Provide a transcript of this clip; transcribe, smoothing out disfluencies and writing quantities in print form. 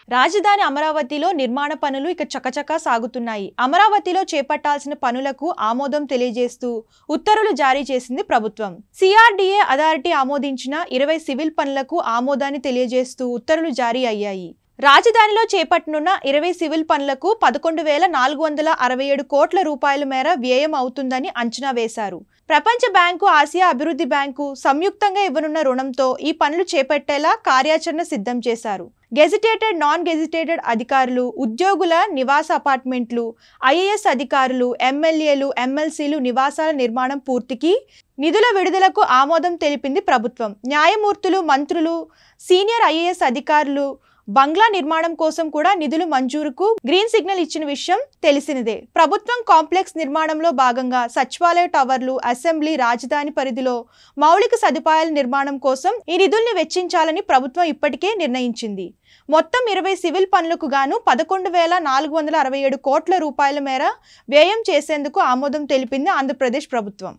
రాజధాని అమరావతిలో నిర్మాణ పనులు ఇక చకచకా సాగుతున్నాయి. అమరావతిలో చేపట్టాల్సిన పనులకు ఆమోదం తెలియజేస్తూ ఉత్తర్వులు జారీ చేసింది ప్రభుత్వం. సిఆర్డీఏ అథారిటీ ఆమోదించిన 20 సివిల్ పనులకు ఆమోదాన్ని తెలియజేస్తూ ఉత్తర్వులు జారీ అయ్యాయి. రాజధానిలో చేపట్టనున్న 20 సివిల్ పనులకు 11,467 కోట్ల రూపాయల మేర వ్యయం అవుతుందని అంచనా వేశారు. ప్రపంచ బ్యాంకు, ఆసియా అభివృద్ధి బ్యాంకు సంయుక్తంగా ఇవ్వనున్న రుణంతో ఈ పనులు చేపట్టేలా కార్యాచరణ సిద్ధం చేశారు. గెజిటేటెడ్, నాన్ గెజిటేటెడ్ అధికారులు, ఉద్యోగుల నివాస అపార్ట్మెంట్లు, ఐఏఎస్ అధికారులు, ఎమ్మెల్యేలు, ఎమ్మెల్సీలు నివాసాల నిర్మాణం పూర్తికి నిధుల విడుదలకు ఆమోదం తెలిపింది ప్రభుత్వం. న్యాయమూర్తులు, మంత్రులు, సీనియర్ ఐఏఎస్ అధికారులు బంగ్లా నిర్మాణం కోసం కూడా నిధులు మంజూరుకు గ్రీన్ సిగ్నల్ ఇచ్చిన విషయం తెలిసినదే. ప్రభుత్వం కాంప్లెక్స్ నిర్మాణంలో భాగంగా సచివాలయ టవర్లు, అసెంబ్లీ, రాజధాని పరిధిలో మౌలిక సదుపాయాల నిర్మాణం కోసం ఈ నిధుల్ని వెచ్చించాలని ప్రభుత్వం ఇప్పటికే నిర్ణయించింది. మొత్తం 20 సివిల్ పనులకు గాను 11,467 కోట్ల రూపాయల మేర వ్యయం చేసేందుకు ఆమోదం తెలిపింది ఆంధ్రప్రదేశ్ ప్రభుత్వం.